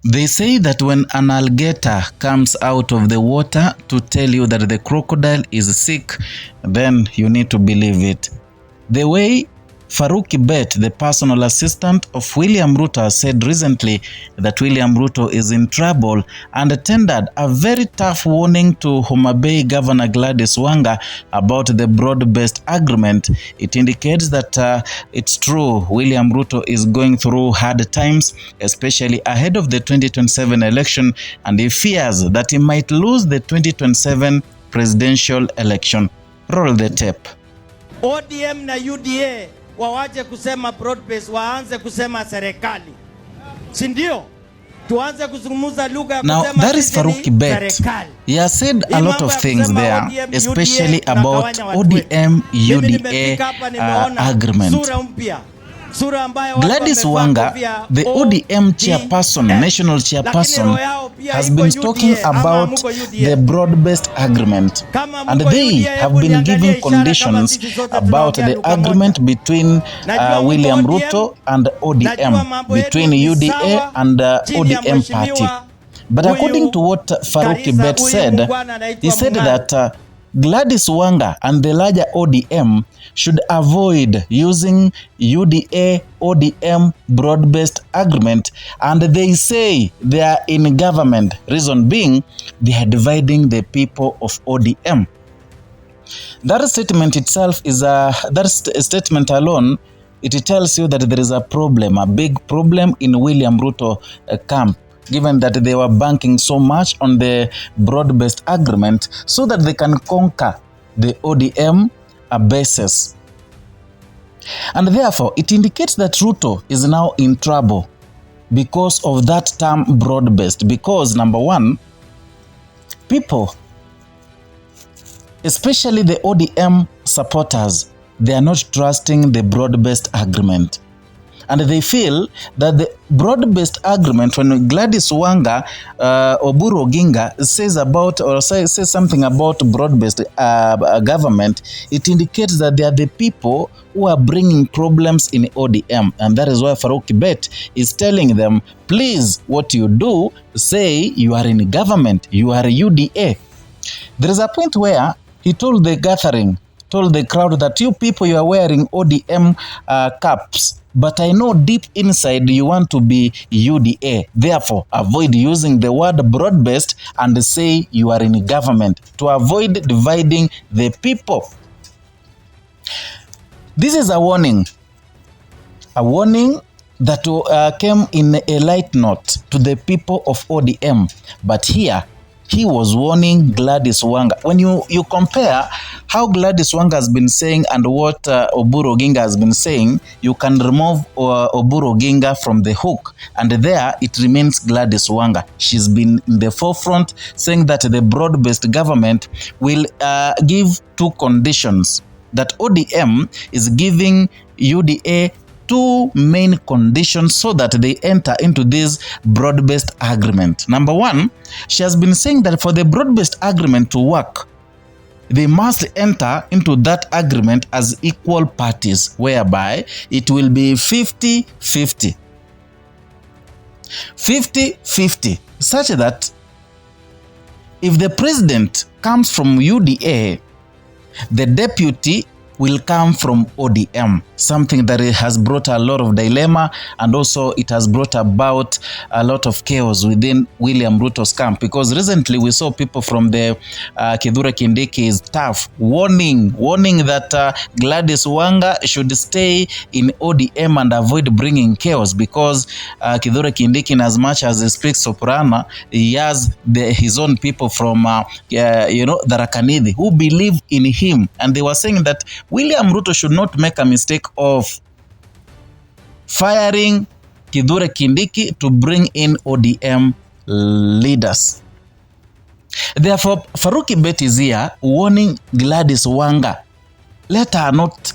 They say that when an alligator comes out of the water to tell you that the crocodile is sick, then you need to believe it. The way Farouk Kibet, the personal assistant of William Ruto, said recently that William Ruto is in trouble and tendered a very tough warning to Homa Bay Governor Gladys Wanga about the broad-based agreement. It indicates that it's true, William Ruto is going through hard times, especially ahead of the 2027 election, and he fears that he might lose the 2027 presidential election. Roll the tape. ODM na UDA wawaje kusema broad base, waanze kusema serikali, si ndio? Tuanze kuzungumza lugha ya kusema. Now that is Farouk Kibet. He has said a lot of things there, especially about ODM UDA agreement. Gladys Wanga, the ODM chairperson, national chairperson, has been talking about the broad-based agreement, and they have been giving conditions about the agreement between William Ruto and ODM, between UDA and ODM party. But according to what Farouk Kibet said, he said that Gladys Wanga and the larger ODM should avoid using UDA ODM broad-based agreement, and they say they are in government. Reason being, they are dividing the people of ODM. That statement itself is that statement alone, it tells you that there is a problem, a big problem in William Ruto camp, given that they were banking so much on the broad-based agreement so that they can conquer the ODM bases. And therefore, it indicates that Ruto is now in trouble because of that term broad-based. Because number one, people, especially the ODM supporters, they are not trusting the broad-based agreement. And they feel that the broad-based agreement, when Gladys Wanga, Oburu Oginga says about or says something about broad-based government, it indicates that they are the people who are bringing problems in ODM. And that is why Farouk Kibet is telling them, please, what you do, say you are in government, you are UDA. There is a point where he told the gathering, told the crowd that you people, you are wearing ODM caps, but I know deep inside you want to be UDA. Therefore, avoid using the word broad-based and say you are in government to avoid dividing the people. This is a warning that came in a light note to the people of ODM. But here, he was warning Gladys Wanga. When you compare how Gladys Wanga has been saying and what Oburu Oginga has been saying, you can remove Oburu Oginga from the hook. And there it remains Gladys Wanga. She's been in the forefront saying that the broad-based government will give two conditions. That ODM is giving UDA two main conditions so that they enter into this broad-based agreement. Number one, she has been saying that for the broad-based agreement to work, they must enter into that agreement as equal parties, whereby it will be 50-50. 50-50, such that if the president comes from UDA, the deputy will come from ODM, something that has brought a lot of dilemma, and also it has brought about a lot of chaos within William Ruto's camp, because recently we saw people from the Kithure Kindiki's staff warning that Gladys Wanga should stay in ODM and avoid bringing chaos, because Kithure Kindiki, in as much as he speaks soprano, he has his own people from the Rakanidi who believe in him, and they were saying that William Ruto should not make a mistake of firing Kithure Kindiki to bring in ODM leaders. Therefore, Farouk Kibet is here warning Gladys Wanga. Let her not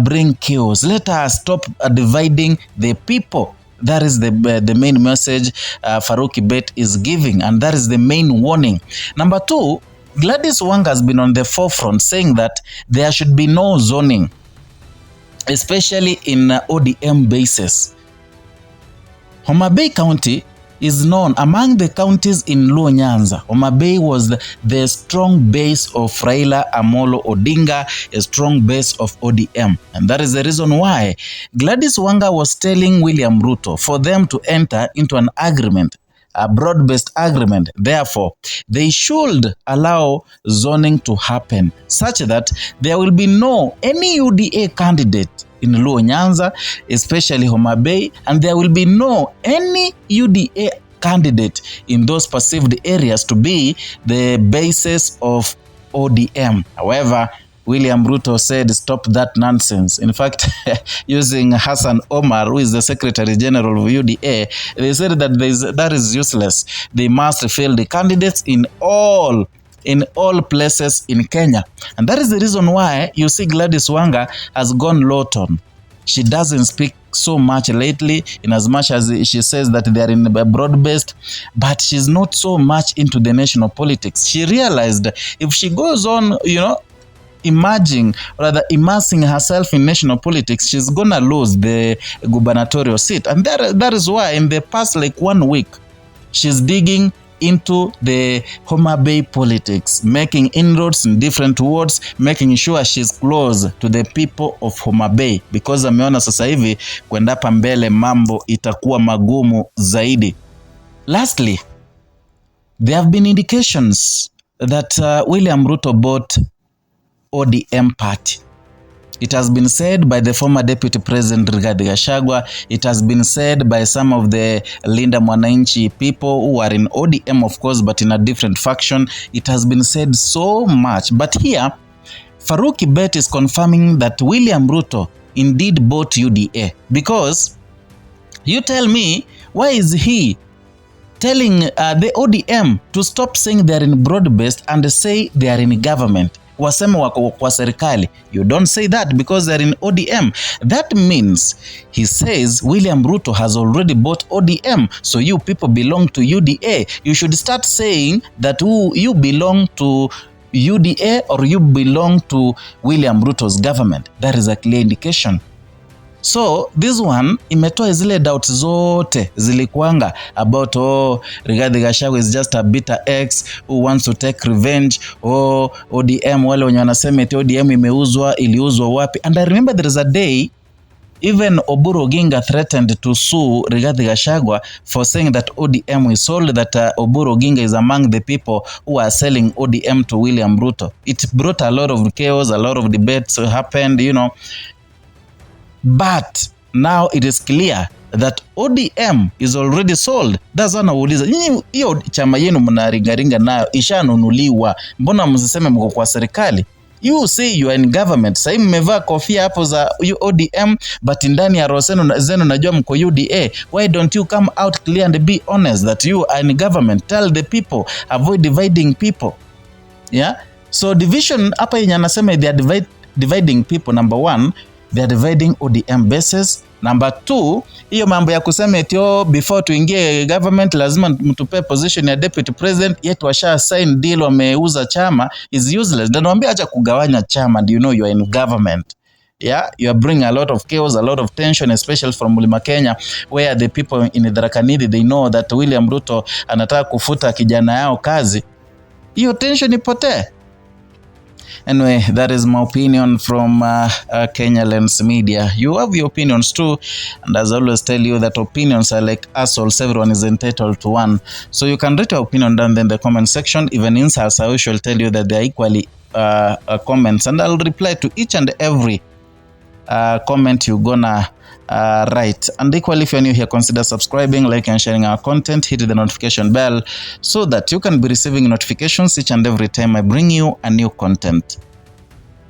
bring chaos. Let her stop dividing the people. That is the main message Farouk Kibet is giving, and that is the main warning. Number two, Gladys Wanga has been on the forefront saying that there should be no zoning, especially in ODM bases. Homa Bay County is known among the counties in Luo Nyanza. Homa Bay was the strong base of Raila Amolo Odinga, a strong base of ODM. And that is the reason why Gladys Wanga was telling William Ruto for them to enter into an agreement, a broad-based agreement. Therefore, they should allow zoning to happen such that there will be no any UDA candidate in Luo Nyanza, especially Homa Bay, and there will be no any UDA candidate in those perceived areas to be the basis of ODM. However, William Ruto said, stop that nonsense. In fact, using Hassan Omar, who is the Secretary General of UDA, they said that that is useless. They must fill the candidates in all places in Kenya. And that is the reason why you see Gladys Wanga has gone low tone. She doesn't speak so much lately, in as much as she says that they are in a broad-based, but she's not so much into the national politics. She realized if she goes on, immersing herself in national politics, she's gonna lose the gubernatorial seat. And that is why in the past 1 week, she's digging into the Homa Bay politics, making inroads in different wards, making sure she's close to the people of Homa Bay, because ameona sasa hivi kwenda hapa mbele mambo itakuwa magumu zaidi. Lastly, there have been indications that William Ruto bought ODM party. It has been said by the former Deputy President Rigathi Gachagua. It has been said by some of the Linda Mwananchi people who are in ODM, of course, but in a different faction. It has been said so much. But here, Farouk Kibet is confirming that William Ruto indeed bought UDA. Because you tell me, why is he telling the ODM to stop saying they are in broad-based and say they are in government? Waseme wako kwa serikali. You don't say that because they're in ODM. That means he says William Ruto has already bought ODM. So you people belong to UDA. You should start saying that you belong to UDA or you belong to William Ruto's government. That is a clear indication. So this one imetoa zile doubts zote zilikuanga about Rigathi Gachagua is just a bitter ex who wants to take revenge. ODM, wale wenye wanasema eti ODM iliuzwa wapi. And I remember there is a day even Oburu Oginga threatened to sue Rigathi Gachagua for saying that ODM is sold, that Oburu Oginga is among the people who are selling ODM to William Ruto. It brought a lot of chaos, a lot of debates happened, But now it is clear that ODM is already sold. That's why nauliza, nyinyi hiyo chama yenu mnaringaringa nayo ishanunuliwa. Mbona msiseme mko kwa serikali? You say you are in government. Sasa mmevaa kofia hapo za ODM, but ndani ya roho zenu najua mko UDA. Why don't you come out clear and be honest that you are in government? Tell the people, avoid dividing people. Yeah? So division hapa yenye anasema they are dividing people. Number one, they are dividing ODM bases. Number two, hiyo mambo ya kusema eti before tuingie government lazima mtupe position ya deputy president, yet washa sign deal wameuza chama, is useless. Ndio naambia acha kugawanya chama, do you know you are in government. Yeah, you are bringing a lot of chaos, a lot of tension, especially from Mlima Kenya, where the people in Tharaka-Nithi, they know that William Ruto anataka kufuta kijana yao kazi. Hiyo tension ipotee. Anyway, that is my opinion from Kenya Lens Media. You have your opinions too, and as I always tell you that opinions are like assholes. Everyone is entitled to one. So you can write your opinion down in the comment section. Even insults, I shall tell you that they are equally comments, and I'll reply to each and every comment you gonna write. And equally, if you're new here, consider subscribing, like and sharing our content. Hit the notification bell so that you can be receiving notifications each and every time I bring you a new content.